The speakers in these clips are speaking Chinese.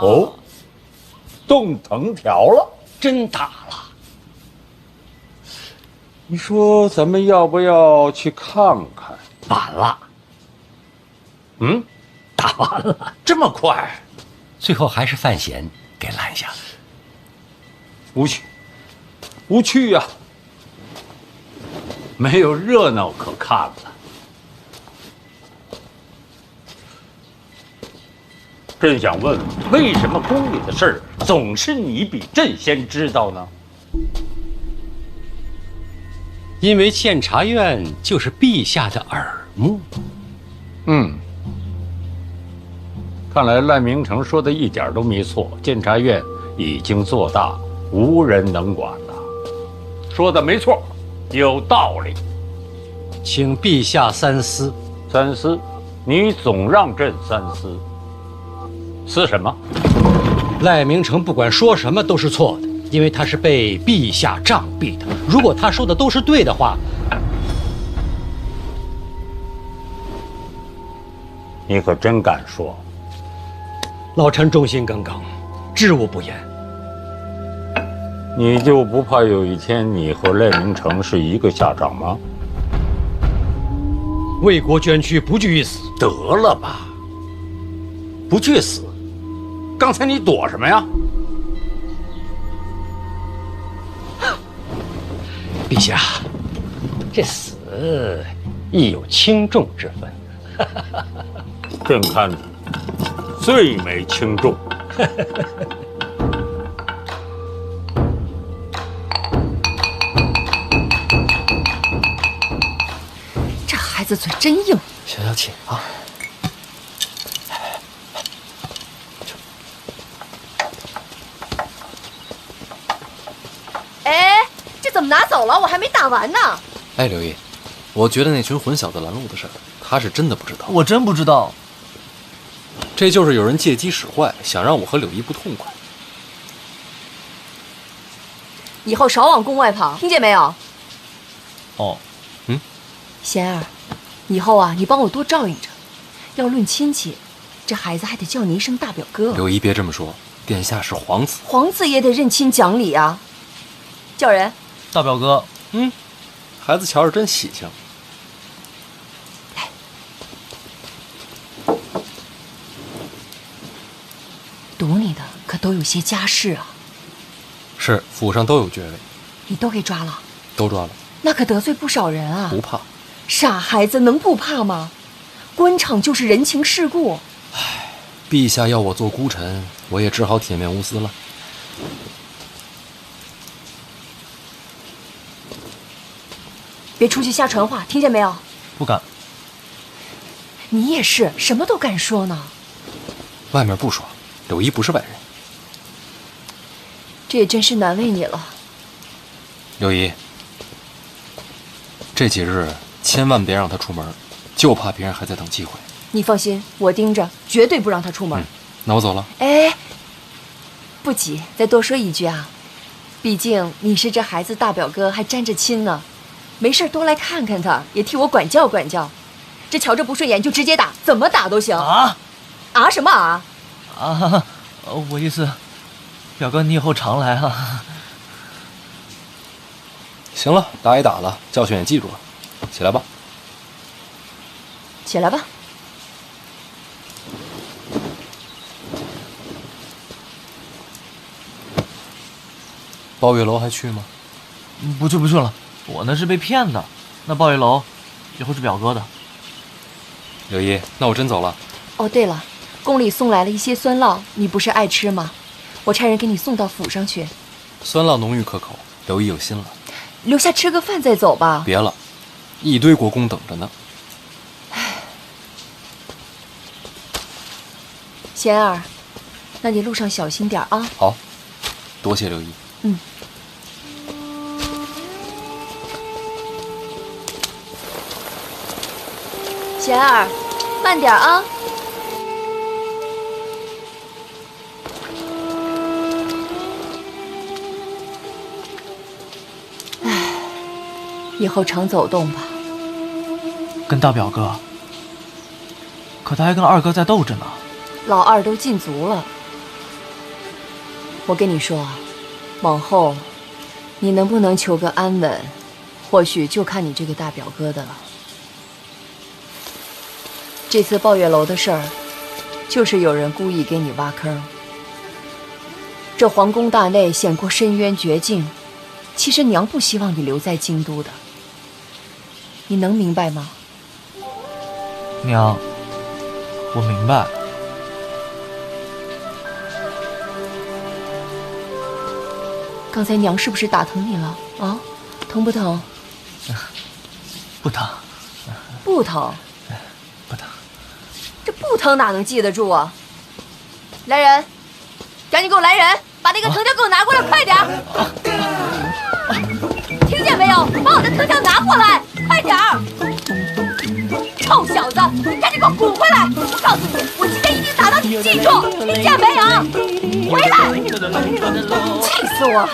哦，动藤条了，真打了。你说咱们要不要去看看？晚了。嗯，打完了，这么快？最后还是范闲给拦下了。无趣，无趣呀，没有热闹可看了。朕想问，为什么宫里的事儿总是你比朕先知道呢？因为监察院就是陛下的耳目。看来赖明成说的一点都没错，监察院已经做大，无人能管了。说的没错，有道理。请陛下三思。三思？你总让朕三思。思什么？赖明成不管说什么都是错的，因为他是被陛下杖毙的。如果他说的都是对的话，你可真敢说？老臣忠心耿耿，知无不言。你就不怕有一天你和赖明成是一个下场吗？为国捐躯，不惧一死。得了吧，不去死。刚才你躲什么呀？陛下，这死亦有轻重之分。朕看最没轻重。这孩子嘴真硬。消消气啊！哎，这怎么拿走了？我还没打完呢。哎，刘毅，我觉得那群混小子拦路的事儿，他是真的不知道。我真不知道。这就是有人借机使坏，想让我和柳毅不痛快。以后少往宫外跑，听见没有？哦，贤儿，以后啊，你帮我多照应着。要论亲戚，这孩子还得叫你一声大表哥。柳毅别这么说，殿下是皇子，皇子也得认亲讲理啊。叫人。大表哥。孩子瞧着真喜庆。堵你的可都有些家世啊。是，府上都有爵位。你都给抓了？都抓了。那可得罪不少人啊。不怕。傻孩子能不怕吗？官场就是人情世故。唉，陛下要我做孤臣，我也只好铁面无私了。别出去瞎传话，听见没有？不敢。你也是，什么都敢说呢。外面不说，柳毅不是外人。这也真是难为你了。柳毅，这几日千万别让他出门，就怕别人还在等机会。你放心，我盯着，绝对不让他出门。那我走了。哎，不急，再多说一句啊，毕竟你是这孩子大表哥，还沾着亲呢。没事多来看看他，也替我管教管教。这瞧着不顺眼就直接打，怎么打都行。啊什么啊？我意思，表哥你以后常来啊。行了，打也打了，教训也记住了，起来吧。起来吧。抱月楼还去吗？不去了，我那是被骗的。那抱月楼以后是表哥的。柳毅，那我真走了。哦，对了，宫里送来了一些酸酪，你不是爱吃吗？我差人给你送到府上去。酸酪浓郁可口，柳毅有心了。留下吃个饭再走吧。别了，一堆国公等着呢。贤儿，那你路上小心点啊。好，多谢刘毅。贤儿，慢点啊。以后常走动吧。跟大表哥，可他还跟二哥在斗着呢。老二都禁足了，我跟你说，往后你能不能求个安稳，或许就看你这个大表哥的了。这次抱月楼的事儿，就是有人故意给你挖坑。这皇宫大内险过深渊绝境，其实娘不希望你留在京都的，你能明白吗？娘，我明白。刚才娘是不是打疼你了啊？疼不疼？不疼，不疼。不疼。这不疼哪能记得住啊？来人，赶紧给我来人，把那个藤条给我拿过来，快点儿！听见没有？把我的藤条拿过来，快点儿！臭小子，你赶紧给我滚回来！我告诉你，我今天一定打到你记住，听见没有？回来！气死我！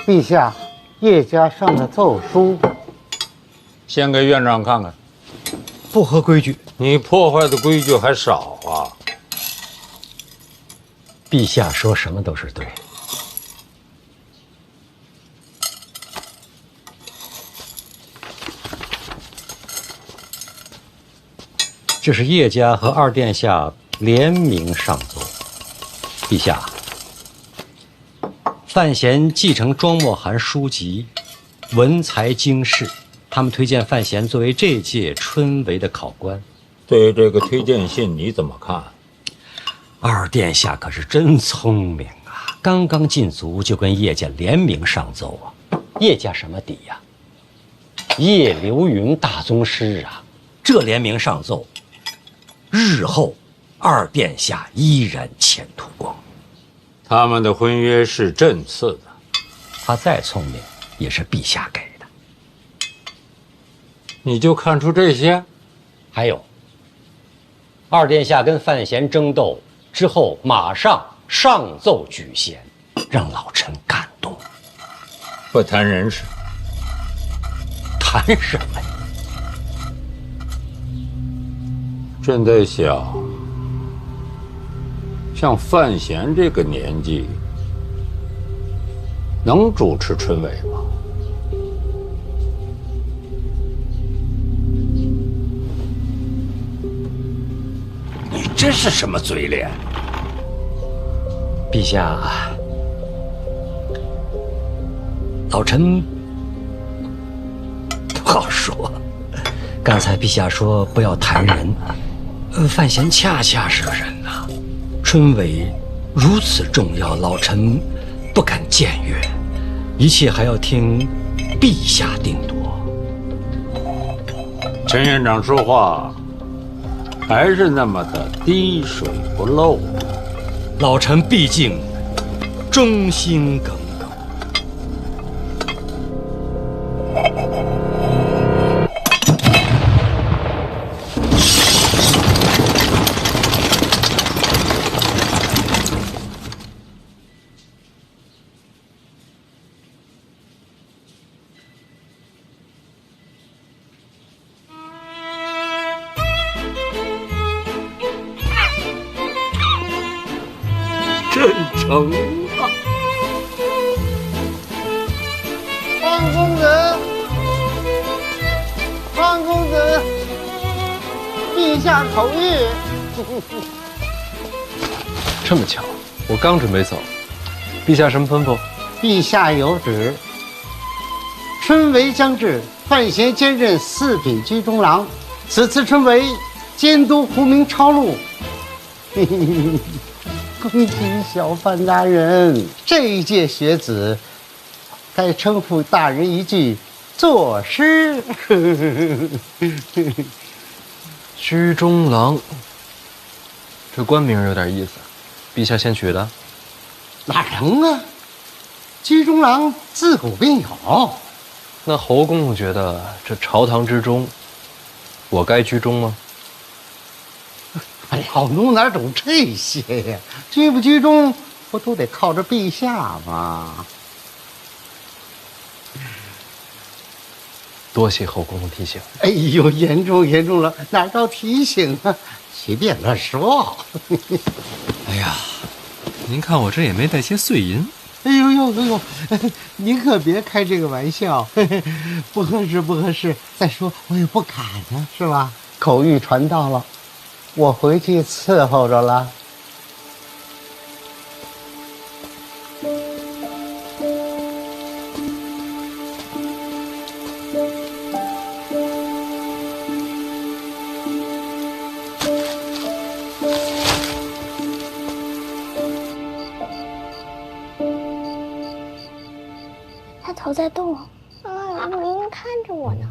陛下，叶家上的奏书，先给院长看看。不合规矩。你破坏的规矩还少啊！陛下说什么都是对的。这是叶家和二殿下联名上奏。陛下，范闲继承庄墨涵书籍，文才经世，他们推荐范闲作为这届春闱的考官。对这个推荐信你怎么看？二殿下可是真聪明啊！刚刚进族就跟叶家联名上奏啊！叶家什么底呀？叶流云大宗师啊！这联名上奏，日后二殿下依然前途光明。他们的婚约是朕赐的，他再聪明也是陛下给的。你就看出这些？还有，二殿下跟范闲争斗之后，马上上奏举贤，让老臣感动。不谈人事，谈什么呀？朕在想，像范闲这个年纪，能主持春闱吗？你这是什么嘴脸？陛下，老臣不好说。刚才陛下说不要谈人，范闲恰恰是个人呐。春闱如此重要，老臣不敢僭越，一切还要听陛下定夺。陈院长说话还是那么的滴水不漏。老臣毕竟忠心耿耿。真诚啊！황公子，황公子，陛下口谕。这么巧，我刚准备走，陛下什么吩咐？陛下有旨，春闱将至，范闲兼任四品居中郎。此次春闱，监督胡明抄录。恭喜小范大人，这一届学子，该称呼大人一句作诗。居中郎，这官名有点意思，陛下先取的？哪能啊？居中郎自古便有。那侯公公觉得这朝堂之中，我该居中吗？老奴哪懂这些呀？居不居中，不都得靠着陛下吗？多谢后公公提醒。哎呦，严重了，哪到提醒啊？随便乱说。哎呀，您看我这也没带些碎银。哎呦，您可别开这个玩笑，不合适。再说我也不敢呢，是吧？口谕传到了，我回去伺候着了。他头在动，明明看着我呢。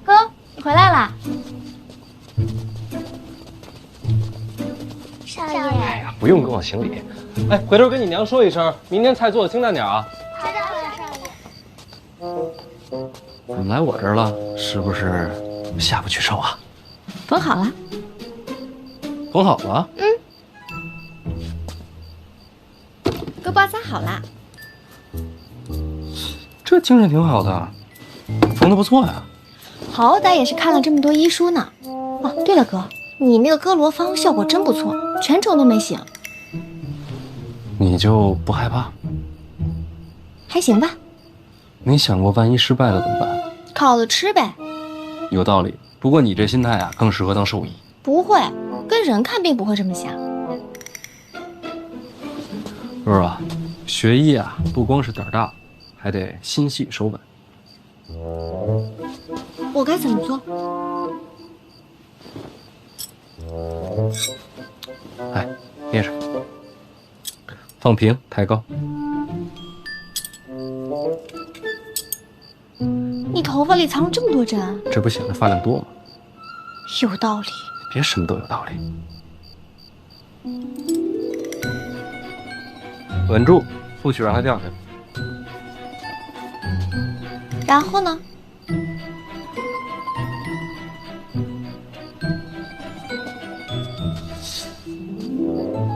哥，你回来啦！少爷，哎呀，不用跟我行礼。哎，回头跟你娘说一声，明天菜做的清淡点啊。好的，少爷。怎么来我这儿了？是不是下不去手啊？缝好了。缝好了？哥包扎好啦。这精神挺好的，缝得不错呀。好歹也是看了这么多医书呢。哦，对了，哥，你那个哥罗芳效果真不错，全程都没醒。你就不害怕？还行吧。你想过万一失败了怎么办？烤了吃呗。有道理，不过你这心态啊，更适合当兽医。不会，跟人看病不会这么想。是吧？学医啊，不光是胆大，还得心细手稳。我该怎么做？哎，捏着，放平，抬高。你头发里藏了这么多针，这不显得发量多吗？有道理。别什么都有道理。稳住，不许让它掉下来。然后呢？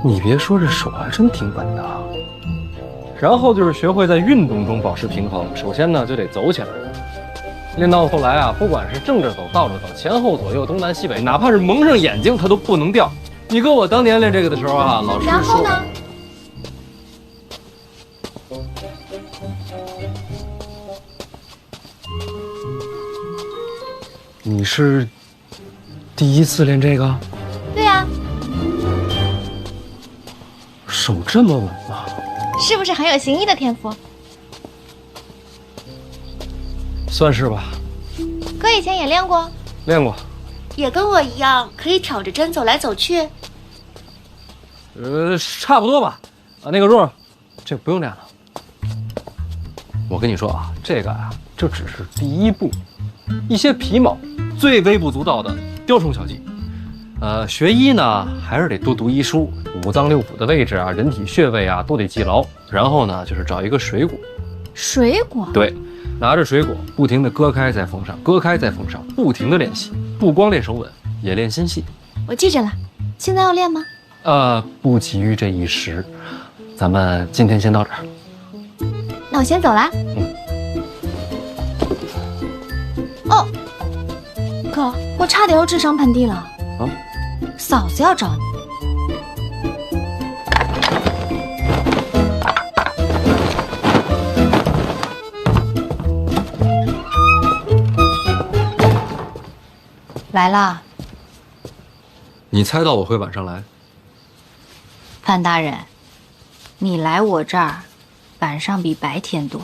你别说，这手还真挺稳的啊。然后就是学会在运动中保持平衡。首先呢，就得走起来。练到后来啊，不管是正着走、倒着走、前后左右、东南西北，哪怕是蒙上眼睛，它都不能掉。你哥我当年练这个的时候啊，老师说。然后呢？你是第一次练这个？对呀，手这么稳吗？是不是很有行医的天赋？算是吧。哥以前也练过，练过。也跟我一样可以挑着针走来走去。差不多吧。啊，那个若，这不用练了。我跟你说啊，这个啊，这只是第一步，一些皮毛、最微不足道的雕虫小技。学医呢，还是得多读医书，五脏六腑的位置啊，人体穴位啊，都得记牢。然后呢，就是找一个水果，水果？对，拿着水果，不停地割开再缝上，割开再缝上，不停地练习，不光练手稳，也练心细。我记着了。现在要练吗？不急于这一时，咱们今天先到这儿。那我先走啦。哦，哥，我差点又智商盆地了。啊？嫂子要找你。来啦。你猜到我会晚上来？范大人，你来我这儿，晚上比白天多。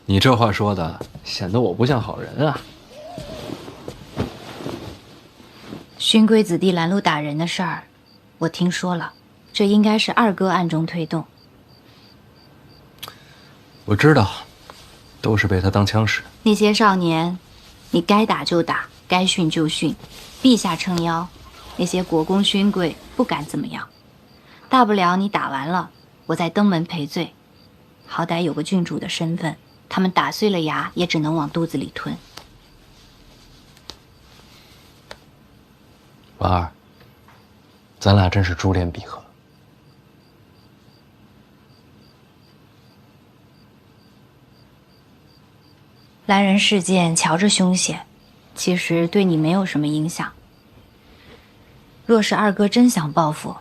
你这话说的，显得我不像好人啊。勋贵子弟拦路打人的事儿，我听说了，这应该是二哥暗中推动。我知道，都是被他当枪使。那些少年，你该打就打，该训就训，陛下撑腰，那些国公勋贵不敢怎么样。大不了你打完了，我再登门赔罪，好歹有个郡主的身份，他们打碎了牙也只能往肚子里吞。婉儿，咱俩真是珠联璧合。兰人事件瞧着凶险，其实对你没有什么影响。若是二哥真想报复，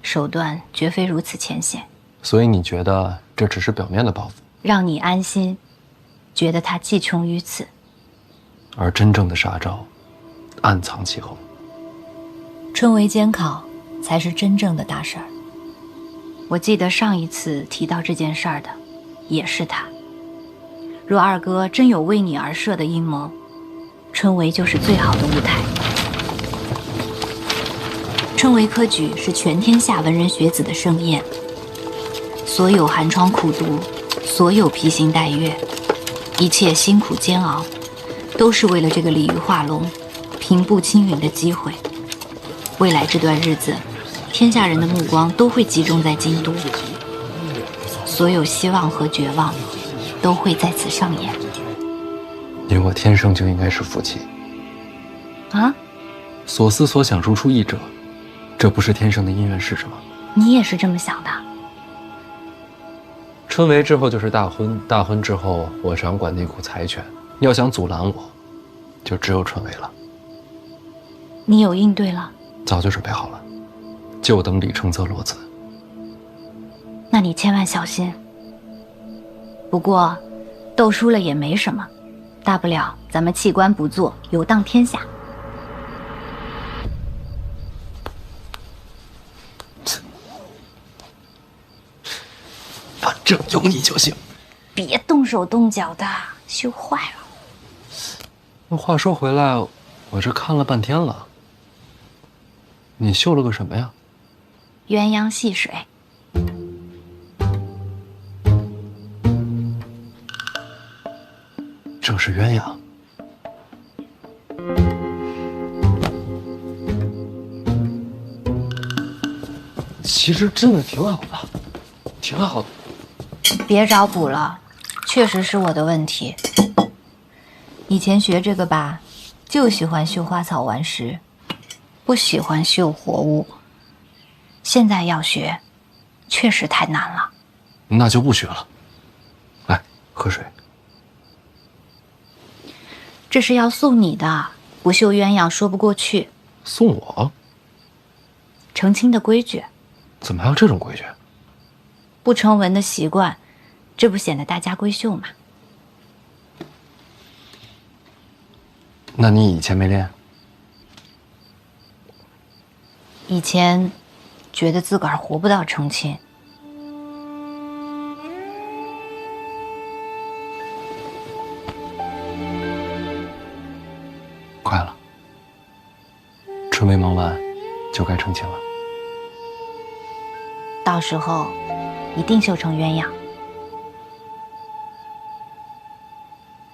手段绝非如此浅显。所以你觉得这只是表面的报复，让你安心，觉得他既穷于此。而真正的杀招，暗藏其后。春闱监考才是真正的大事儿。我记得上一次提到这件事儿的，也是他。若二哥真有为你而设的阴谋，春闱就是最好的舞台。春闱科举是全天下文人学子的盛宴，所有寒窗苦读，所有披星戴月，一切辛苦煎熬，都是为了这个鲤鱼画龙、平步青云的机会。未来这段日子，天下人的目光都会集中在京都，所有希望和绝望都会在此上演。你我天生就应该是夫妻啊！所思所想如出一辙，这不是天生的姻缘是什么？你也是这么想的？春闱之后就是大婚，大婚之后我掌管那股财权，要想阻拦我，就只有春闱了。你有应对了？早就准备好了，就等李承泽落子。那你千万小心。不过，斗输了也没什么，大不了咱们弃官不做，游荡天下。反正有你就行。别动手动脚的，羞坏了。那话说回来，我这看了半天了，你绣了个什么呀？鸳鸯戏水。这是鸳鸯。其实真的挺好的，挺好的。别找补了，确实是我的问题。以前学这个吧，就喜欢绣花草顽石，不喜欢绣活物。现在要学，确实太难了。那就不学了。来，喝水。这是要送你的，不绣鸳鸯说不过去。送我？成亲的规矩。怎么还有这种规矩？不成文的习惯，这不显得大家闺秀吗？那你以前没练？以前觉得自个儿活不到成亲。快了，春闱忙完就该成亲了。到时候一定绣成鸳鸯。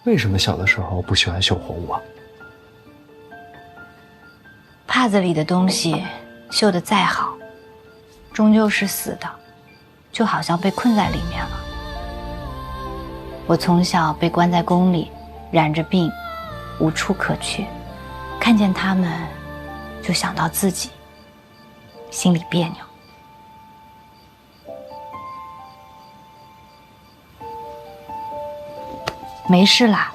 为什么小的时候不喜欢绣活物啊？帕子里的东西绣得再好，终究是死的，就好像被困在里面了。我从小被关在宫里，染着病，无处可去，看见他们，就想到自己，心里别扭。没事啦，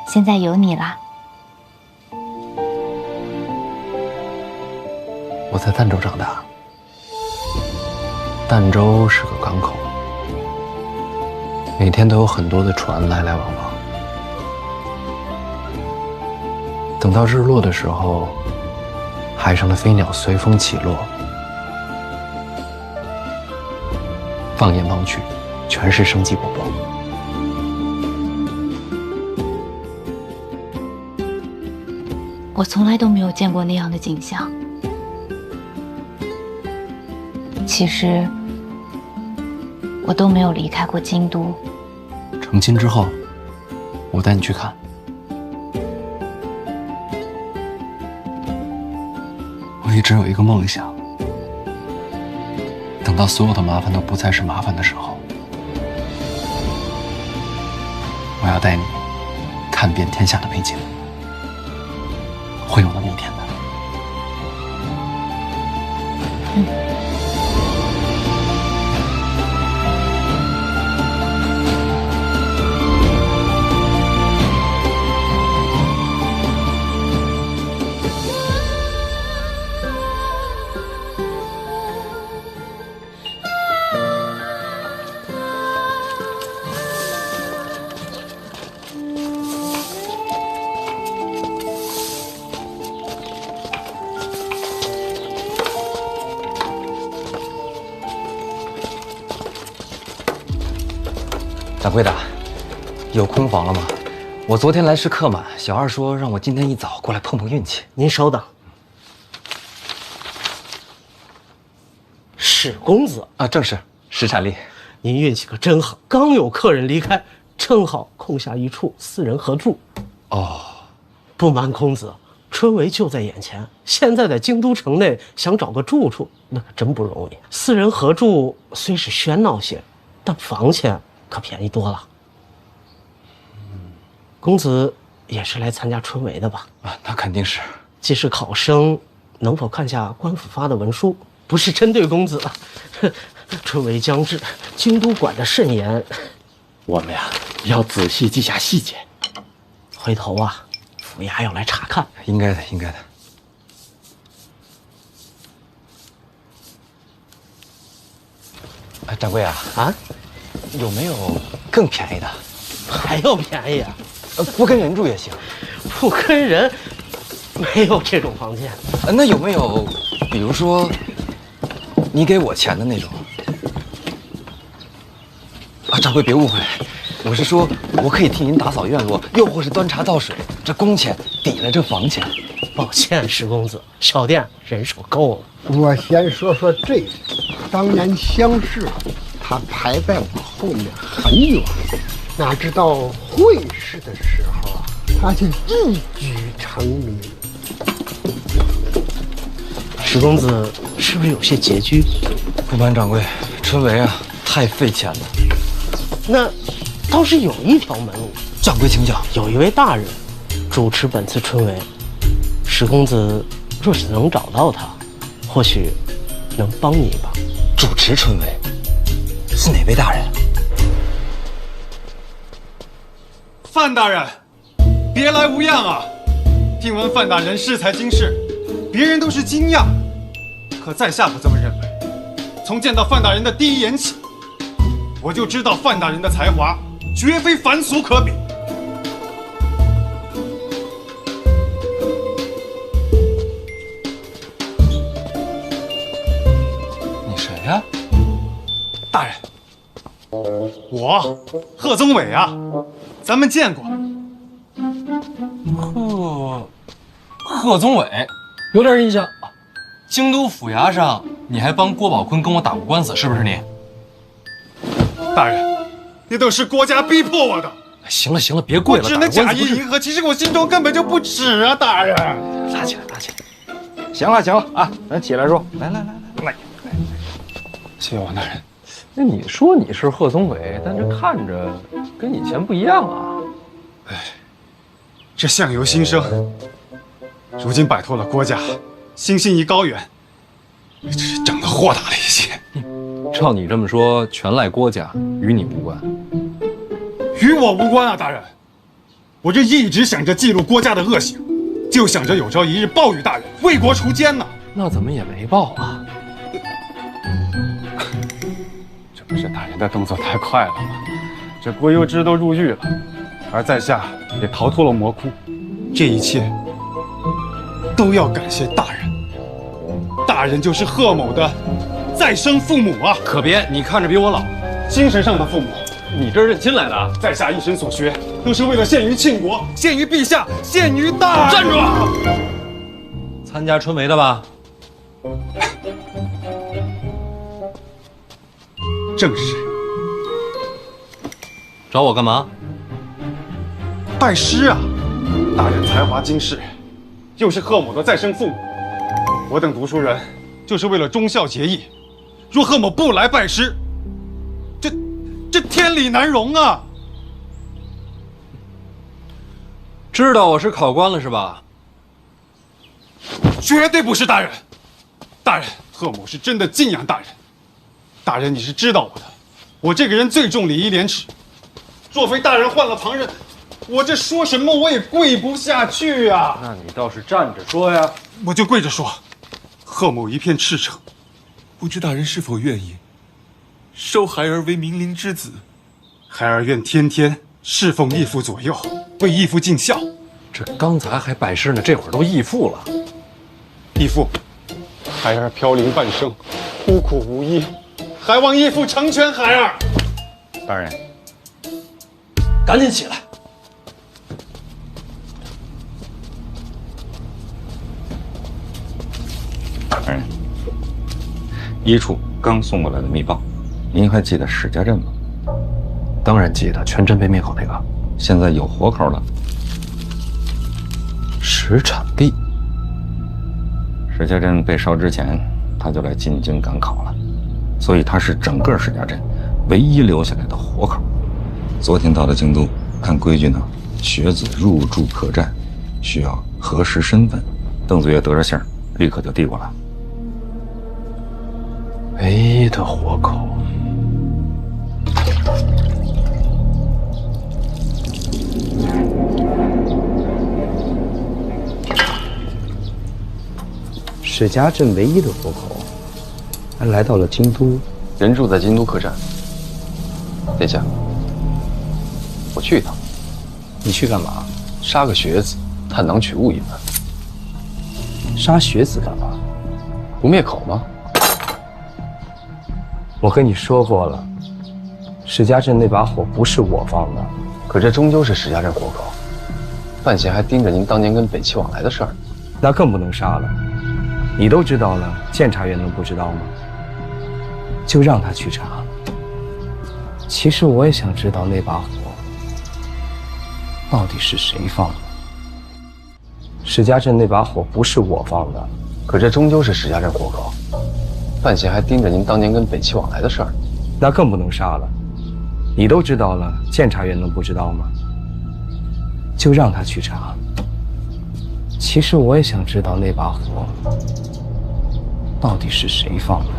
现在有你啦。我在儋州长大，儋州是个港口，每天都有很多的船来来往往。等到日落的时候，海上的飞鸟随风起落，放眼望去，全是生机勃勃。我从来都没有见过那样的景象。其实，我都没有离开过京都。成亲之后，我带你去看。我一直有一个梦想，等到所有的麻烦都不再是麻烦的时候，我要带你看遍天下的美景。会有那么一天的。掌柜的，有空房了吗？我昨天来时客满，小二说让我今天一早过来碰碰运气。您稍等。史公子啊，正是史产力。您运气可真好，刚有客人离开，正好空下一处私人合住。哦，不瞒公子，春闱就在眼前，现在在京都城内想找个住处，那可真不容易。私人合住虽是喧闹些，但房钱可便宜多了。公子也是来参加春闱的吧？啊，那肯定是。既是考生，能否看下官府发的文书？不是针对公子，春闱将至，京都管得甚严，我们呀要仔细记下细节。回头啊，府衙要来查看。应该的，应该的。哎，掌柜啊，有没有更便宜的？还要便宜啊？不跟人住也行。不跟人，没有这种房间。那有没有，比如说，你给我钱的那种？啊，掌柜别误会，我是说我可以替您打扫院落，又或是端茶倒水，这工钱抵了这房钱。抱歉，石公子，小店人手够了。我先说说这个，当年乡试，他排在我后面很远，哪知道会试的时候啊，他就一举成名。石公子是不是有些拮据？不瞒掌柜，春闱啊太费钱了。那倒是有一条门路。掌柜请讲。有一位大人主持本次春闱，石公子若是能找到他，或许能帮你一把。主持春闱是哪位大人？范大人，别来无恙啊！听闻范大人适才经世，别人都是惊讶，可在下不这么认为。从见到范大人的第一眼起，我就知道范大人的才华绝非凡俗可比。你谁呀？大人，我贺宗纬啊，咱们见过。贺宗纬，有点印象。京都府衙上，你还帮郭宝坤跟我打过官司，是不是你？大人，那都是国家逼迫我的。行了行了，别跪了，我只能假意迎合，其实我心中根本就不耻啊，大人。拉起来，拉起来。行了行了啊，咱起来说。来。谢王大人。那你说你是贺宗纬，但这看着跟以前不一样啊。哎，这相由心生，如今摆脱了郭家，心性一高远，这整得豁达了一些。照你这么说，全赖郭家，与你无关。与我无关啊，大人。我这一直想着记录郭家的恶行，就想着有朝一日报与大人，为国除奸呢。那怎么也没报啊？这不是大人的动作太快了吗？这郭攸之都入狱了，而在下也逃脱了魔窟，这一切都要感谢大人。大人就是贺某的再生父母啊！可别，你看着比我老，精神上的父母。你这认亲来的？在下一生所学，都是为了献于庆国，献于陛下，献于大。站住！参加春闱的吧？正是。找我干嘛？拜师啊！大人才华经世，又是贺某的再生父母，我等读书人就是为了忠孝节义。若贺某不来拜师，这天理难容啊！知道我是考官了是吧？绝对不是大人。大人，贺某是真的敬仰大人。大人，你是知道我的，我这个人最重礼义廉耻。若非大人换了旁人，我这说什么我也跪不下去啊！那你倒是站着说呀！我就跪着说，贺某一片赤诚，不知大人是否愿意收孩儿为明灵之子？孩儿愿天天侍奉义父左右，为义父尽孝。这刚才还拜师呢，这会儿都义父了。义父，孩儿飘零半生，孤苦无依，还望义父成全孩儿。大人，赶紧起来！大人，一处刚送过来的密报，您还记得史家镇吗？当然记得，全镇被灭口那个。现在有活口了。石产地。史家镇被烧之前，他就来进京赶考了，所以他是整个史家镇唯一留下来的活口。昨天到了京都，看规矩呢，学子入住客栈需要核实身份。邓子岳得着信儿，立刻就递过来。唯一的活口。史家镇唯一的活口，还来到了京都。人住在京都客栈。殿下，我去一趟。你去干嘛？杀个学子，探囊取物一番。杀学子干嘛？不灭口吗？我跟你说过了，史家镇那把火不是我放的。可这终究是史家镇活口，范闲还盯着您当年跟北齐往来的事儿。那更不能杀了。你都知道了，监察院能不知道吗？就让他去查。其实我也想知道那把火到底是谁放的。史家镇那把火不是我放的，可这终究是史家镇活口，范闲还盯着您当年跟北齐往来的事儿。那更不能杀了。你都知道了，监察院能不知道吗？就让他去查。其实我也想知道那把火到底是谁放的。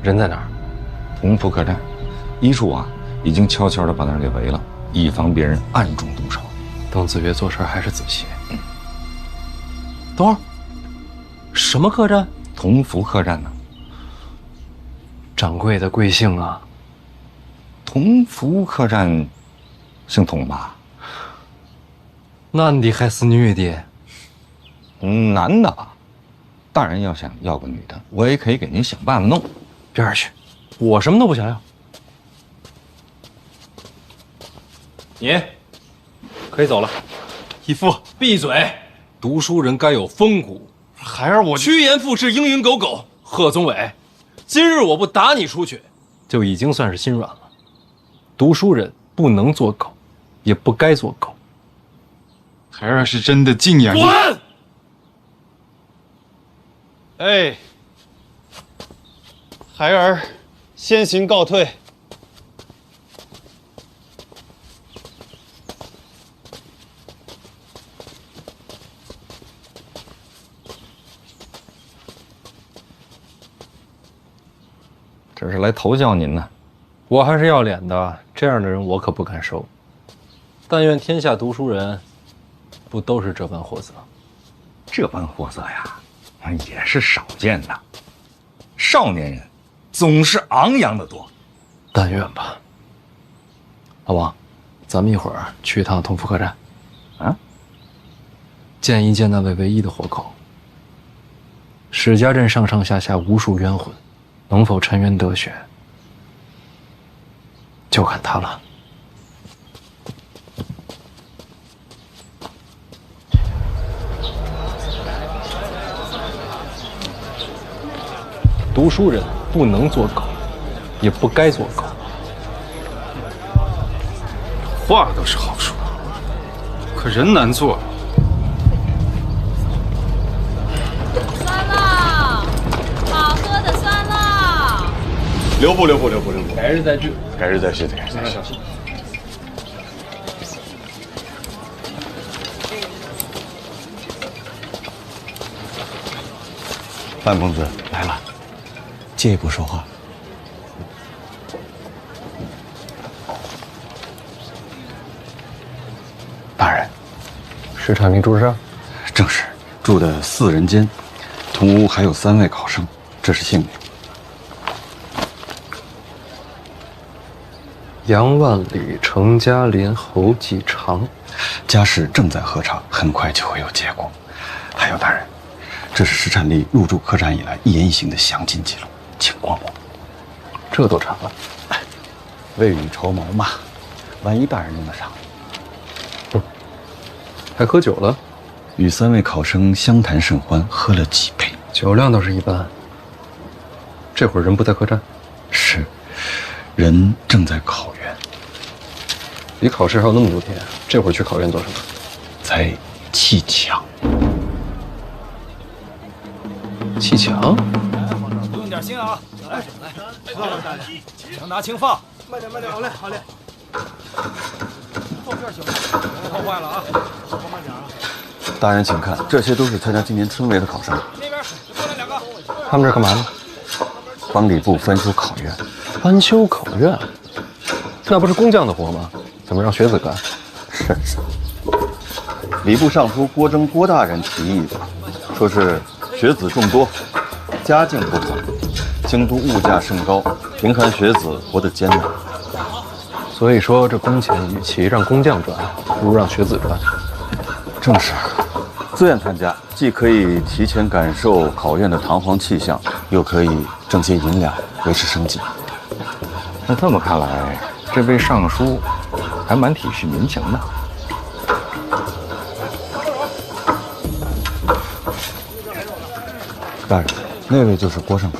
人在哪儿？同福客栈，一处啊，已经悄悄地把那儿给围了，以防别人暗中动手。邓子岳做事还是仔细。等会儿，什么客栈？同福客栈呢？掌柜的贵姓啊？同福客栈，姓童吧？男的还是女的？男的吧。大人要想要个女的，我也可以给您想办法弄。边儿去，我什么都不想要。你可以走了。义父，闭嘴！读书人该有风骨。孩儿我趋炎附势，蝇营狗苟。贺宗纬，今日我不打你出去，就已经算是心软了。读书人不能做狗，也不该做狗。孩儿是真的敬仰你。滚！哎，孩儿先行告退。这是来投教您呢。我还是要脸的，这样的人我可不敢收。但愿天下读书人不都是这般货色。这般货色呀，也是少见的。少年人总是昂扬的多。但愿吧。老王，咱们一会儿去一趟同福客栈。啊？见一见那位唯一的活口。史家镇上上下下无数冤魂，能否沉冤得雪，就看他了。读书人不能做狗，也不该做狗。话倒是好说，可人难做。酸辣，好喝的酸辣。留步。改日再聚。改日再续。范公子来了，借一步说话。大人，石产地住这？正是，住的4人间，同屋还有3位考生，这是姓名。杨万里、程嘉林、侯继常，家事正在核查，很快就会有结果。还有大人，这是石产力入住客栈以来一言一行的详尽记录，请过目。这都查了。未雨绸缪嘛，万一大人用得上。还喝酒了？与3位考生相谈甚欢，喝了几杯，酒量倒是一般。这会儿人不在客栈？是，人正在考院。离考试还有那么多天，这会儿去考院做什么？在砌墙。砌墙？不用点心啊！来，请拿轻放。慢点，好嘞，好嘞。后片行吗？别碰坏了啊！慢点啊！大人请看，这些都是参加今年春闱的考生。那边过来2个。他们这儿干嘛呢？帮礼部翻修考院。翻修考院？那不是工匠的活吗？怎么让学子干？是。礼部尚书郭征郭大人提议的，说是学子众多，家境不好，京都物价甚高，贫寒学子活得艰难。所以说，这工钱与其让工匠赚，不如让学子赚。正是，自愿参加，既可以提前感受考院的堂皇气象，又可以挣些银两维持生计。那这么看来，这位尚书还蛮体恤民情的。大人，那位就是郭尚书。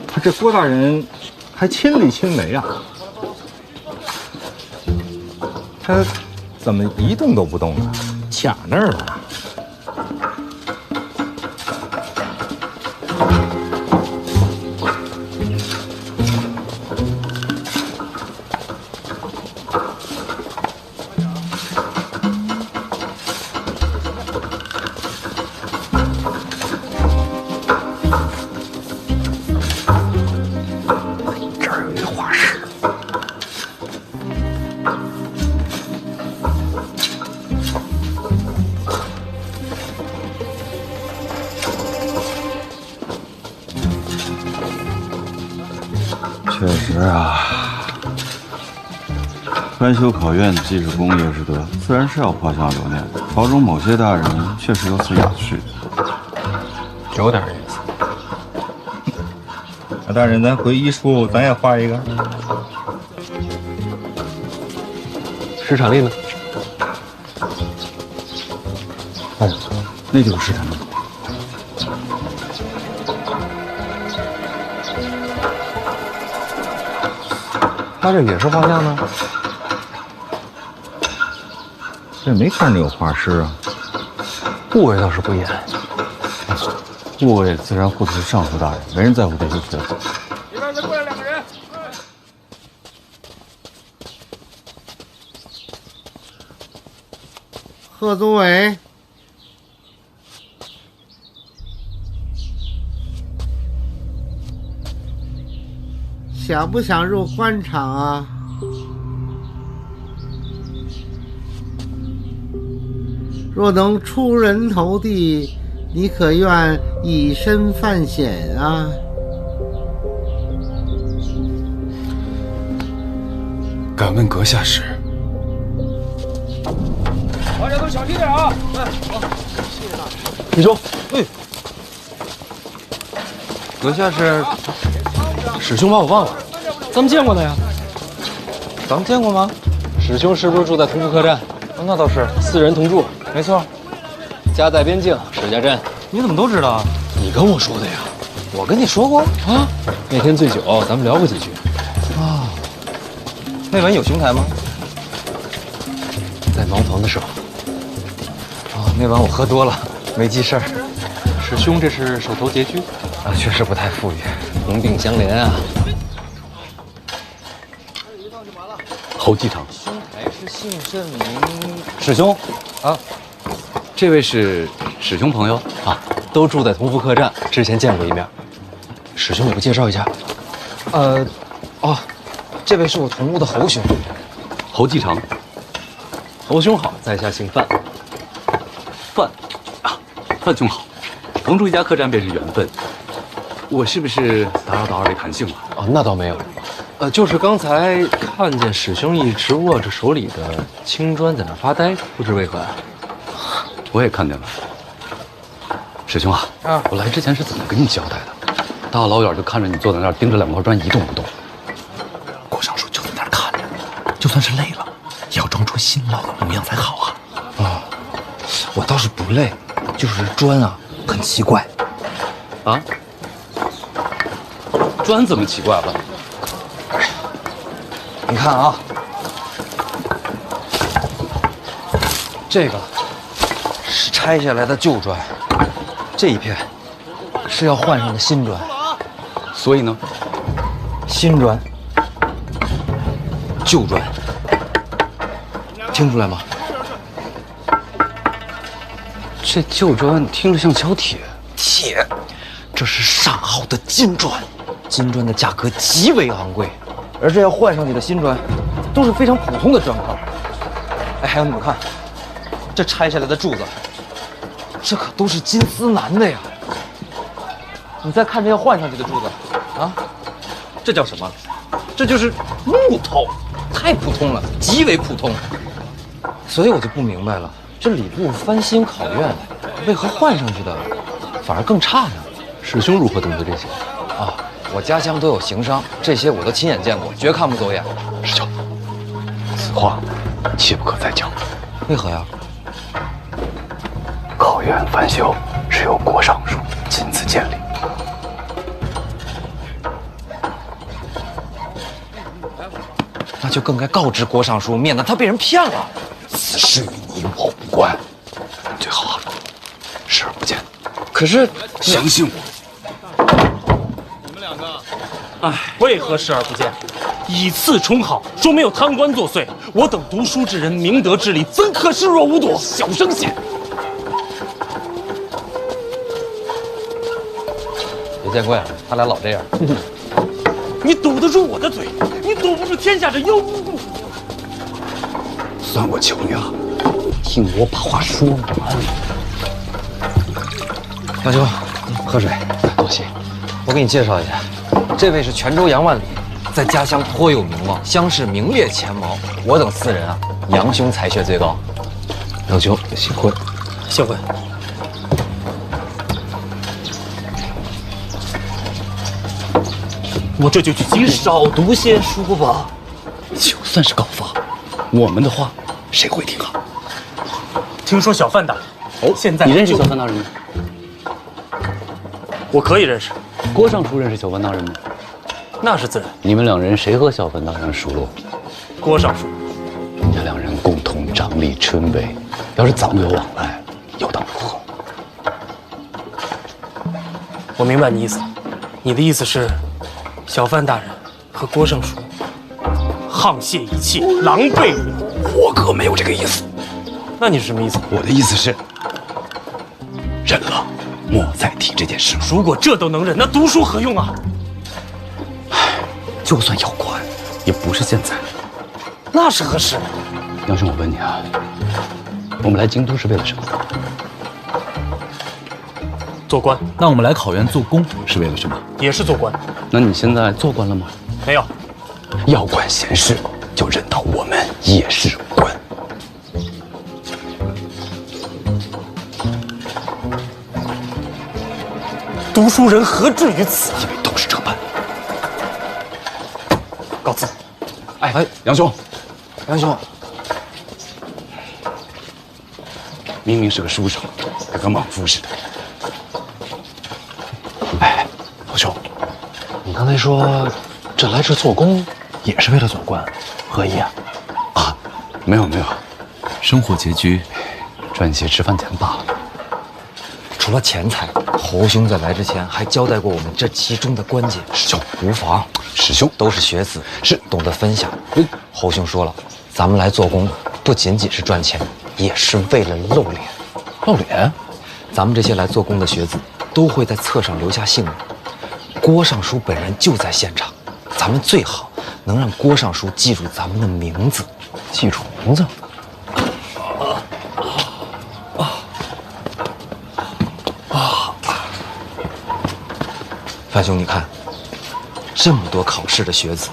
他这郭大人还亲力亲为啊！他怎么一动都不动啊？卡那儿了。确实啊，翻修考院既是公也是德，自然是要画像留念。朝中某些大人确实有此雅趣，有点意思。那大人，咱回忆处咱也画一个。石产力呢？大人，那就是石产力。他这也是画像呢？这没看着有画师啊。部位倒是不严，部位自然护的是尚书大人，没人在乎这些学子。里边再过来2个人。贺宗伟，想不想入官场啊？若能出人头地，你可愿以身犯险啊？敢问阁下是？大家都小心点啊！哎，好，谢谢大人。李兄，阁下是？史兄把我忘了，咱们见过的呀。咱们见过吗？史兄是不是住在同福客栈？那倒是，4人同住。没错。家在边境，史家镇。你怎么都知道啊？你跟我说的呀。我跟你说过啊？那天醉酒，咱们聊过几句。啊。那晚有兄台吗？在茅房的时候。那晚我喝多了，没记事儿。史兄这是手头拮据啊，确实不太富裕，同病相怜啊。侯继承，兄台是姓甚名？史兄啊，这位是史兄朋友啊，都住在同福客栈，之前见过一面。史兄，你不介绍一下？这位是我同屋的侯兄，侯继承。侯兄好，在下姓范。范兄好，同住一家客栈便是缘分。我是不是打扰到2位谈兴了？哦，那倒没有。就是刚才看见史兄一直握着手里的青砖在那发呆，不知为何。我也看见了。史兄啊，我来之前是怎么跟你交代的？大老远就看着你坐在那儿盯着2块砖一动不动。就算是累了，也要装出辛劳的模样才好啊。啊，我倒是不累，就是砖啊很奇怪。啊？砖怎么奇怪了？你看啊，这个是拆下来的旧砖，这一片是要换上的新砖。所以呢，新砖、旧砖，听出来吗？这旧砖听着像胶铁。铁，这是上好的金砖，金砖的价格极为昂贵，而这要换上去的新砖，都是非常普通的砖块。哎，还有你们看，这拆下来的柱子，这可都是金丝楠的呀。你再看这要换上去的柱子，啊，这叫什么？这就是木头，太普通了，极为普通。所以我就不明白了，这礼部翻新考院为何换上去的反而更差呢？师兄如何懂得这些？啊，我家乡都有行商，这些我都亲眼见过，绝看不走眼。师兄，此话切不可再讲。为何呀？考院翻修是由郭尚书亲自建立。那就更该告知郭尚书，免得他被人骗了。此事与你我无关，最好视而不见。可是，相信我。你们两个，哎，为何视而不见？以次充好，说没有贪官作祟。我等读书之人，明德之理，怎可视若无睹？小声些。别见怪了，他俩老这样。你堵得住我的嘴，你堵不住天下这妖巫。算我求你了，听我把话说完。大兄，喝水，多谢。我给你介绍一下，这位是泉州杨万里，在家乡颇有名望，乡试名列前茅。我等四人啊，杨兄才学最高。杨兄，幸会。幸会。我这就去请你少读些书吧。就算是告发，我们的话谁会听啊？听说小范大人，哦，现在你认识小范大人吗？我可以认识。郭尚书认识小范大人吗？那是自然。你们两人谁和小范大人熟络？郭尚书。人家两人共同掌理春闱，要是早有往来，又当如何？我明白你意思，你的意思是，小范大人和郭尚书沆瀣一气，狼狈为奸。我可没有这个意思。那你是什么意思？我的意思是，忍了，莫再提这件事。如果这都能忍，那读书何用啊？就算要管，也不是现在。那是何时？杨兄，我问你啊，我们来京都是为了什么？做官。那我们来考院做工是为了什么？也是做官。那你现在做官了吗？没有。要管闲事，就认到我们也是官。读书人何至于此？因为都是这般。告辞。哎，杨兄，杨兄，明明是个书生，跟个莽夫似的。哎，老兄，你刚才说这来这做工也是为了做官，何意啊？啊，没有没有，生活拮据，赚些吃饭钱罢了。除了钱财，侯兄在来之前还交代过我们这其中的关键。师兄，无妨，师兄都是学子，是懂得分享。侯兄说了，咱们来做工，不仅仅是赚钱，也是为了露脸。露脸？咱们这些来做工的学子都会在册上留下姓名。郭尚书本人就在现场，咱们最好能让郭尚书记住咱们的名字。记住名字？范兄，你看，这么多考试的学子，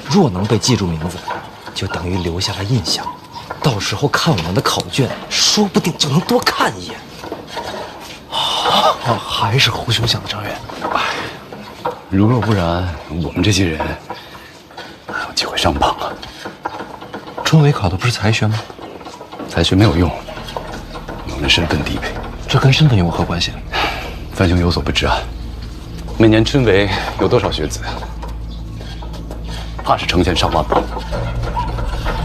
若能被记住名字，就等于留下了印象。到时候看我们的考卷，说不定就能多看一眼。还是侯兄想的长远。如若不然，我们这些人哪有机会上榜啊？春闱考的不是才学吗？才学没有用，我们身份低微。这跟身份有何关系？范兄有所不知啊，每年春闱有多少学子？怕是成千上万吧。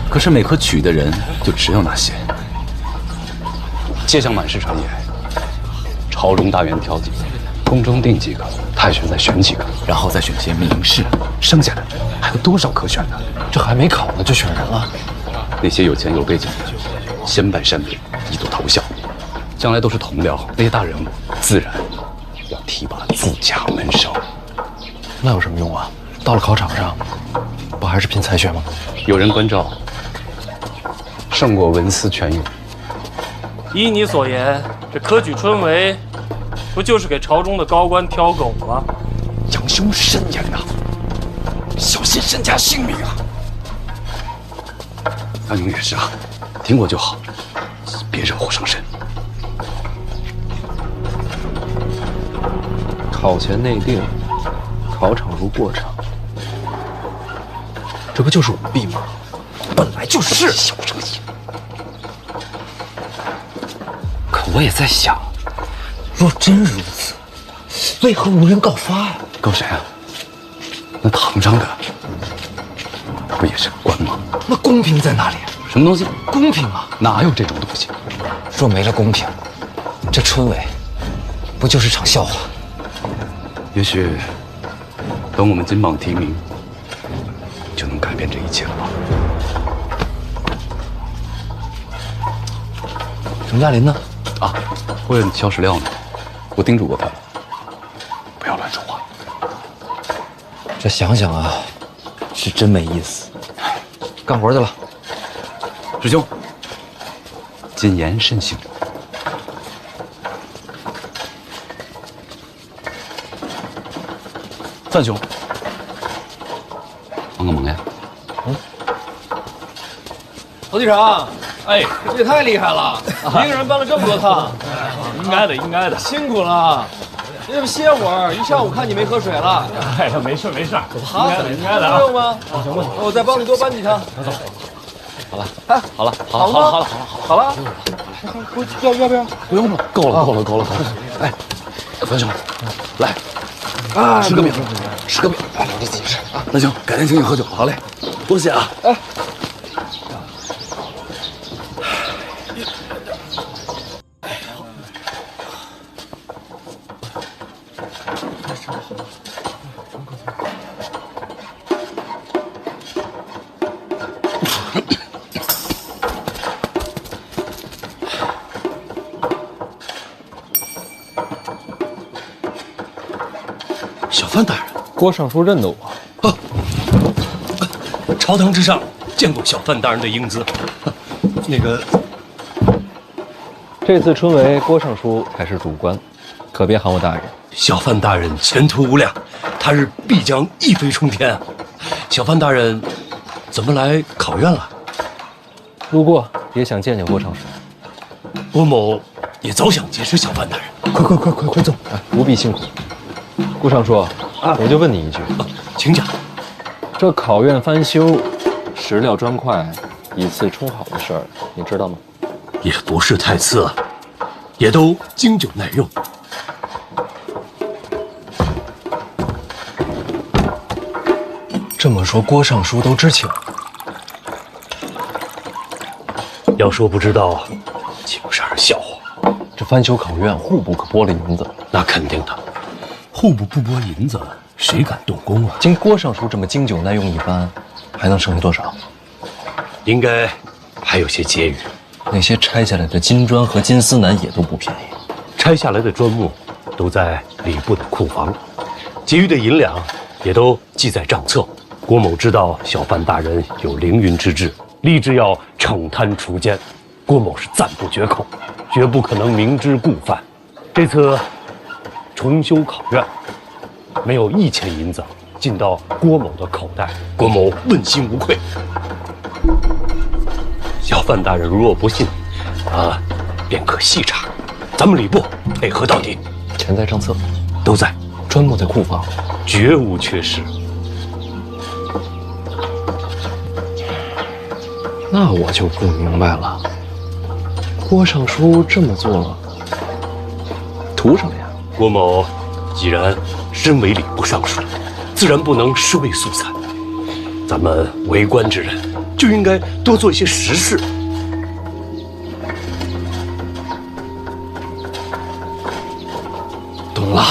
可是每科取的人就只有那些。街上满是传言，朝中大员挑几个，宫中定几个，太学再选几个，然后再选些名士，剩下的还有多少可选的？这还没考呢就选人了？那些有钱有背景的，先拜山里，一睹头效，将来都是同僚，那些大人物自然要提拔自家门生。那有什么用啊？到了考场上，不还是拼才学吗？有人关照，胜过文思泉涌。依你所言，这科举春闱，不就是给朝中的高官挑狗吗？杨兄慎言呐，小心身家性命啊！范兄也是啊，听过就好，别惹祸上身。考前内定，考场如过场，这不就是舞弊吗？本来就是。小声些。可我也在想，若真如此，为何无人告发呀？告谁啊？那唐章的不也是官吗？那公平在哪里？什么东西？公平啊！哪有这种东西？若没了公平，这春闱不就是场笑话？也许等我们金榜题名，就能改变这一切了吧。程嘉林呢？啊，问萧史料呢，我叮嘱过他了，不要乱说话。这想想啊，是真没意思。干活去了。师兄，谨言慎行。范兄，帮个忙呀。曹局长，哎，这也太厉害了，一个人搬了这么多趟。应该的，应该的，辛苦了。你怎么歇会儿？一上午看你没喝水了。哎呀，没事没事，好，应该的啊。不用吗？不行不行，我再帮你多搬几趟。走。好了，哎，好了，好了，好了，要不要？不用了，够了。哎，范兄，来，吃个饼，吃个饼。哎，你自己吃啊。那行，改天请你喝酒。好嘞，多谢啊。哎。小范大人，郭尚书认得我。朝堂之上见过小范大人的英姿。那个，这次春闱郭尚书才是主官，可别喊我大人。小范大人前途无量，他日必将一飞冲天啊！小范大人怎么来考院了？路过也想见见郭尚书。郭某也早想结识小范大人。快走！不必辛苦。顾尚书，我就问你一句，请讲。这考院翻修，石料砖块以次充好的事儿，你知道吗？也不是太次，也都经久耐用。这么说，郭尚书都知情？要说不知道，岂不是儿笑话？这翻修考院，户部可拨了银子。那肯定的。户部不拨银子，谁敢动工啊？经郭尚书这么经久耐用一番，还能剩下多少？应该还有些结余。那些拆下来的金砖和金丝楠也都不便宜。拆下来的砖木都在礼部的库房，结余的银两也都记在账册。郭某知道小范大人有凌云之志，立志要惩贪除奸，郭某是赞不绝口，绝不可能明知故犯。这次重修考院，没有1钱银子进到郭某的口袋，郭某问心无愧。小范大人如若不信，便可细查，咱们礼部配合到底。钱在账册，都在，砖木在库房，绝无缺失。那我就不明白了，郭尚书这么做，图什么呀？郭某既然身为礼部尚书，自然不能尸位素餐。咱们为官之人就应该多做一些实事。懂了，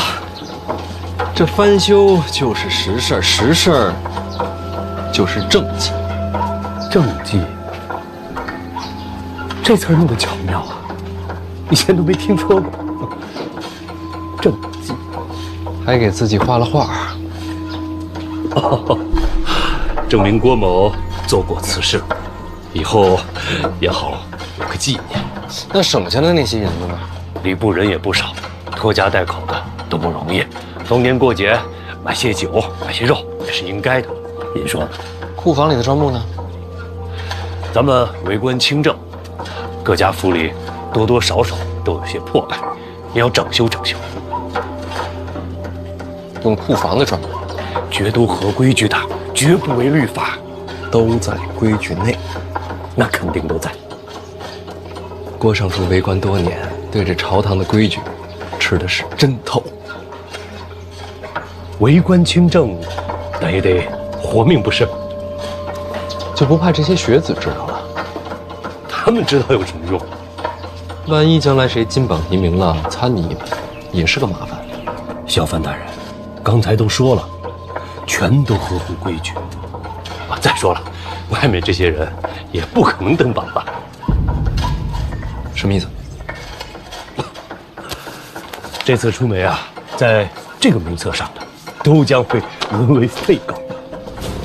这翻修就是实事，实事就是政绩。政绩，这词儿用的巧妙啊，以前都没听说过。政绩，还给自己画了画。哦，证明郭某做过此事，以后也好有个纪念。那省下的那些银子呢？礼部人也不少，拖家带口的都不容易。逢年过节买些酒，买些肉也是应该的。您说呢？库房里的砖木呢？咱们为官清正，各家府里多多少少都有些破败，也要整修整修。用库房的砖木，绝都合规矩的，绝不违律法，都在规矩内。那肯定都在。郭尚书为官多年，对这朝堂的规矩吃的是真透。为官清正，但也得活命不是？就不怕这些学子知道了？他们知道有什么用？万一将来谁金榜题名了，参你一本，也是个麻烦。小范大人，刚才都说了，全都合乎规矩。啊，再说了，外面这些人也不可能登榜吧？什么意思？这次出梅啊，在这个名册上的，都将会沦为废稿。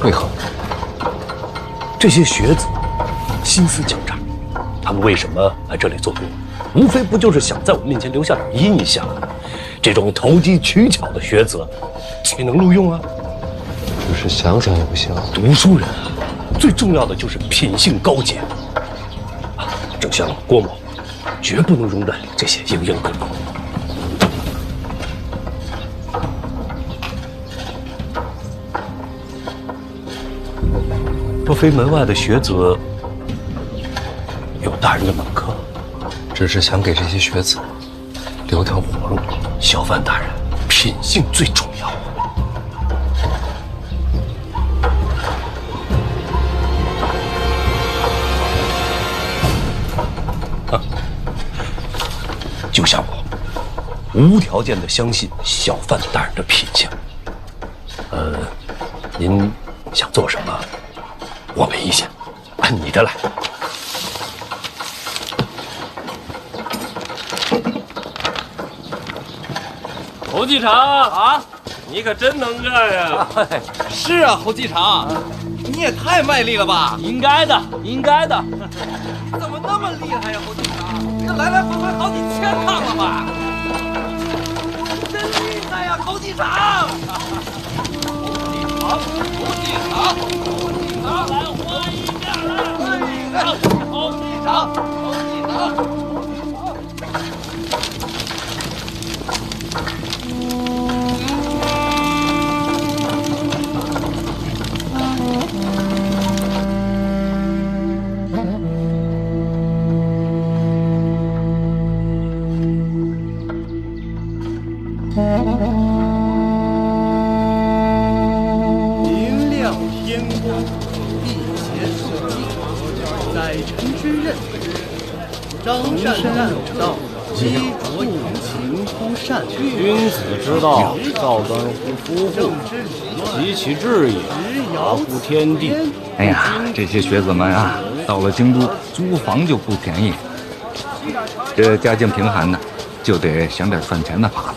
为何？这些学子心思狡诈，他们为什么来这里做工？无非不就是想在我面前留下点印象。这种投机取巧的学子，岂能录用啊？只是想想也不行。读书人啊，最重要的就是品性高洁。啊，正像郭某，绝不能容忍这些蝇营狗苟。若非门外的学子有大人的门客，只是想给这些学子留条活路。小范大人，品性最重要。啊，就像我，无条件的相信小范大人的品性。您想做什么？我没意见，按你的来。侯继长啊，你可真能干呀！是啊，侯继长，你也太卖力了吧！应该的，应该的。怎么那么厉害呀，侯继长？这来来回回好几千趟了吧？真厉害呀，侯继长！侯继长，来花一下来！侯继长，侯继长。明亮天光，辟邪设计，载臣之任。张善有道，积薄有情乎善。君子之道，造端乎夫妇，急其志也，达乎天地。哎呀，这些学子们啊，到了京都租房就不便宜，这家境贫寒的，就得想点赚钱的法子。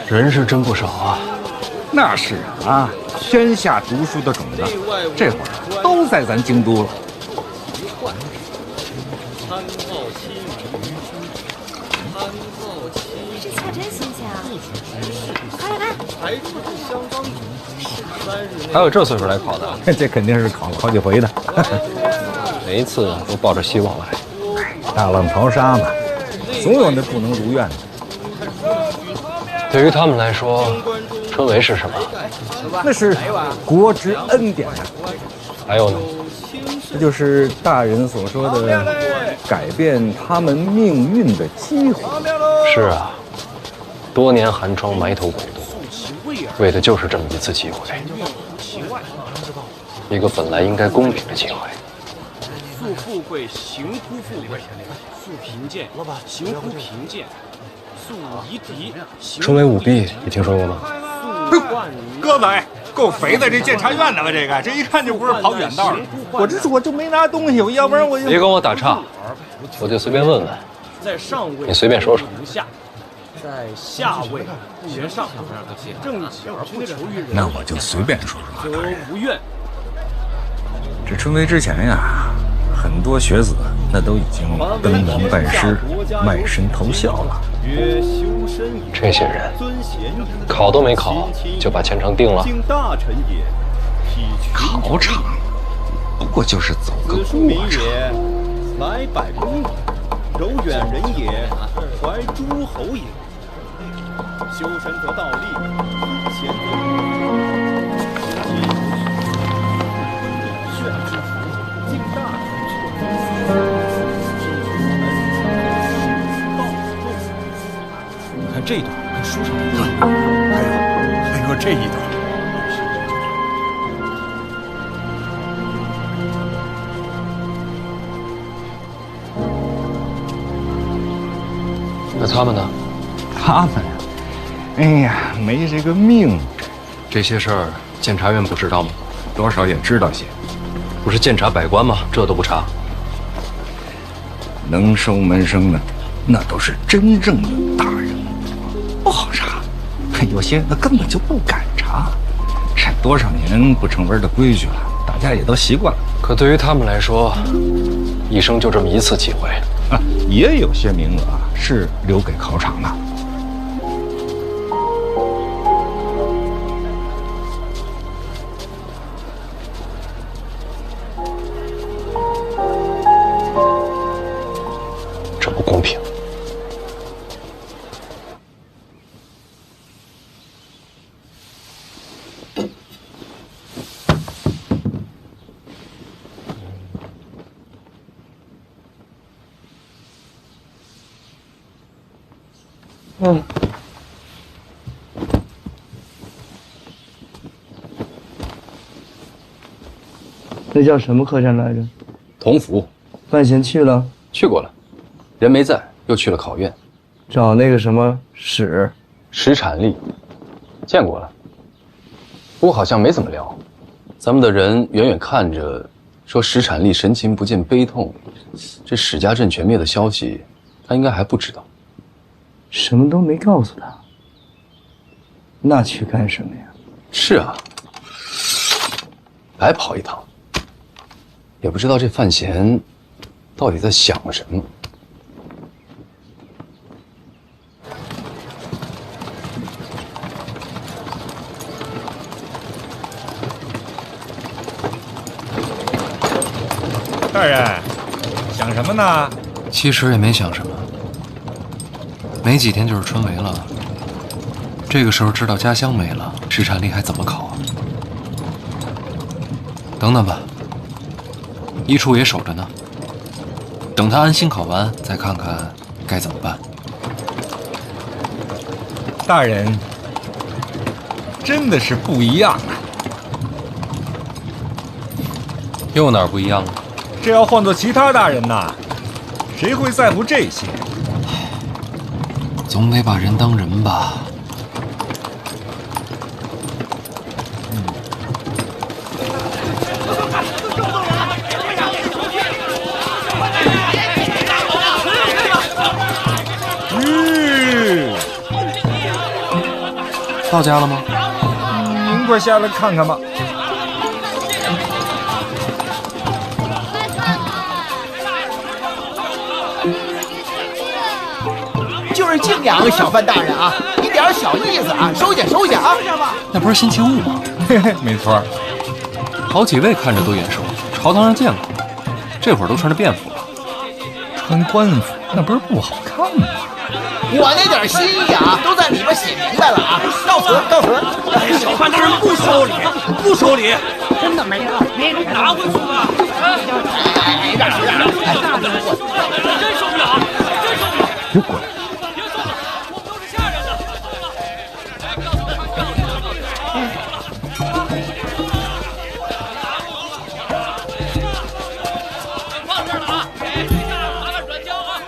人是真不少啊。那是啊，天下读书的种子，这会儿都在咱京都了。这菜真新鲜啊！快来看，还有这岁数来考的，这肯定是考了好几回的。每一次都抱着希望来。大浪淘沙嘛，总有那不能如愿的。对于他们来说，春闱是什么？那是国之恩典啊。还有呢？这就是大人所说的改变他们命运的机会。是啊，多年寒窗埋头苦读，为的就是这么一次机会，一个本来应该公平的机会。素富贵，行乎富贵；素贫贱，行乎贫贱；素夷狄。春闱舞弊，你听说过吗？哥们，够肥的，这监察院的吧？这一看就不是跑远道的。我就没拿东西，要不然我就别跟我打岔，我就随便问问。在上位，你随便说说。在下位不言上，正己而不求于人。那我就随便说说。则无怨。这春闱之前呀，很多学子那都已经登门拜师、卖身投效了。这些人考都没考，就把前程定了。考场不过就是走个过场。来百公里，柔远人也，怀诸侯也。修身则道立，贤你看这一段跟书上一样，还有这一段。那他们呢？他们呀，哎呀，没这个命。这些事儿，监察院不知道吗？多少也知道些。不是监察百官吗？这都不查。能收门生的，那都是真正的大人物，不好查。有些那根本就不敢查。这多少年不成文的规矩了，大家也都习惯了。可对于他们来说，一生就这么一次机会。也有些名额是留给考场的。这不公平。那叫什么客栈来着？同福。范闲去了？去过了，人没在，又去了考院，找那个什么史产力，见过了，不过好像没怎么聊。咱们的人远远看着，说史产力神情不见悲痛，这史家镇全灭的消息，他应该还不知道。什么都没告诉他，那去干什么呀？是啊，白跑一趟，也不知道这范闲到底在想什么。大人，想什么呢？其实也没想什么，没几天就是春闱了。这个时候知道家乡没了，史产力还怎么考啊？等等吧，一处也守着呢。等他安心考完，再看看该怎么办。大人，真的是不一样啊！又哪儿不一样了？这要换做其他大人呐，谁会在乎这些？总得把人当人吧。到家了吗？您快下来看看吧。就是敬仰小范大人啊，一点小意思啊，收下收下啊。那不是辛弃物吗？嘿嘿，没错。好几位看着都眼熟，朝堂上见过，这会儿都穿着便服了。穿官服那不是不好看吗？我那点心意啊，都在里边写明白了啊！到此到此。小范大人不收礼，不收礼，真的没了，拿回去吧。真受不了，真受不了！别过来！别动了，我们都是下人的。放这儿了啊！麻烦转交啊！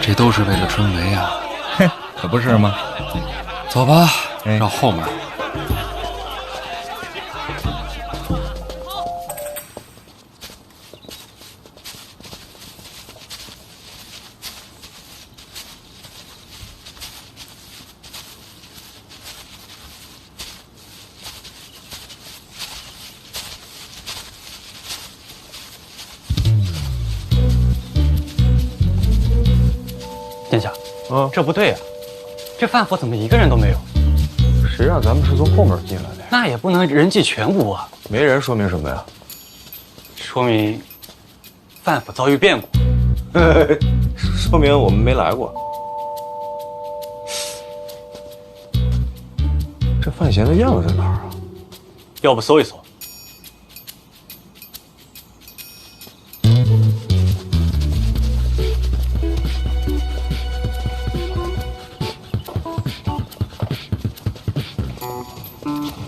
这都是为了春梅啊！嘿，可不是吗？走吧，绕后门。殿下，这不对啊，这范府怎么一个人都没有？谁让咱们是从后门进来的呀？那也不能人尽全无啊！没人说明什么呀？说明范府遭遇变故，说明我们没来过。这范闲的样子在哪儿啊？要不搜一搜？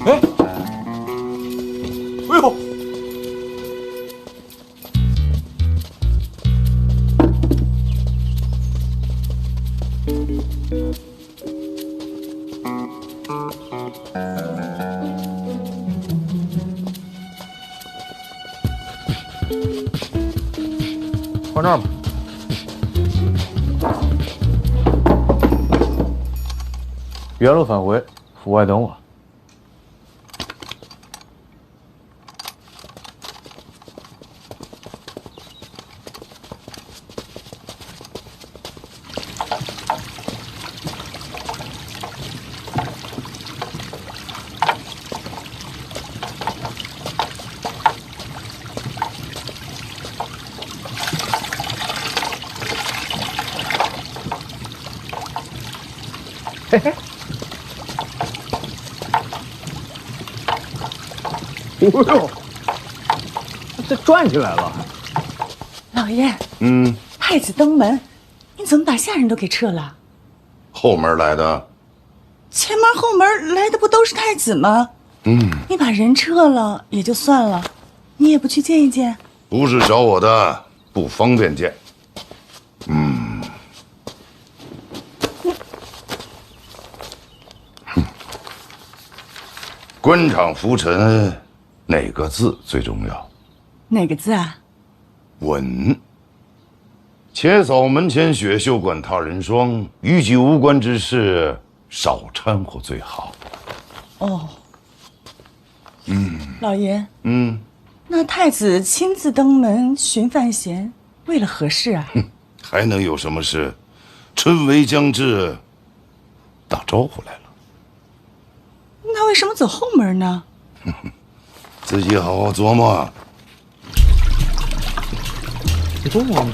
哎，哎呦！放这儿吧。原路返回，府外等我。嘿嘿，哎呦，这转起来了！老爷，太子登门，你怎么把下人都给撤了？后门来的，前门后门来的不都是太子吗？你把人撤了也就算了，你也不去见一见？不是找我的，不方便见。官场浮沉，哪个字最重要？哪个字啊？稳。且扫门前雪，休管他人霜。与己无关之事，少掺和最好。哦，老爷，嗯，那太子亲自登门寻范闲，为了何事啊？还能有什么事？春闱将至，打招呼来了。那为什么走后门呢？自己好好琢磨。你跟我。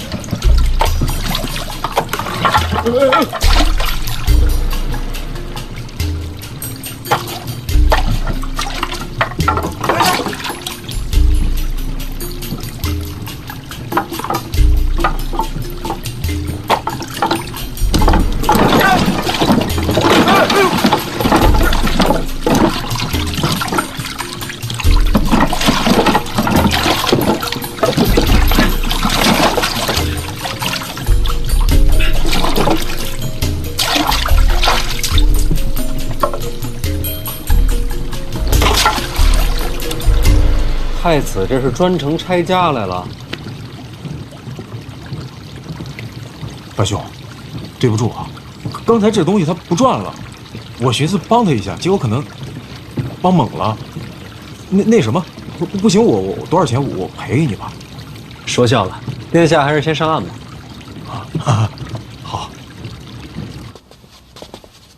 太子这是专程拆家来了。范兄，对不住啊，刚才这东西他不转了，我寻思帮他一下，结果可能帮猛了。那什么，不行，我多少钱我赔给你吧。说笑了，殿下还是先上岸吧。好。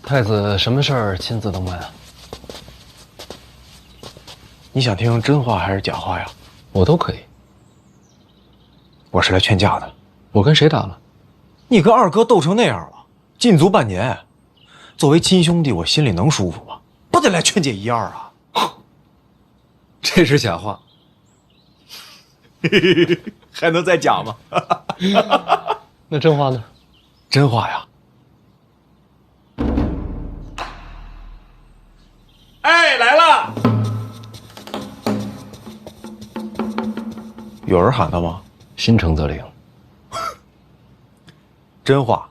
太子什么事儿亲自登门啊？你想听真话还是假话呀？我都可以。我是来劝架的。我跟谁打了？你跟二哥斗成那样了，禁足半年。作为亲兄弟，我心里能舒服吗？不得来劝解一二啊！这是假话。还能再假吗？那真话呢？真话呀！哎，来了！有人喊他吗？心诚则灵。真话。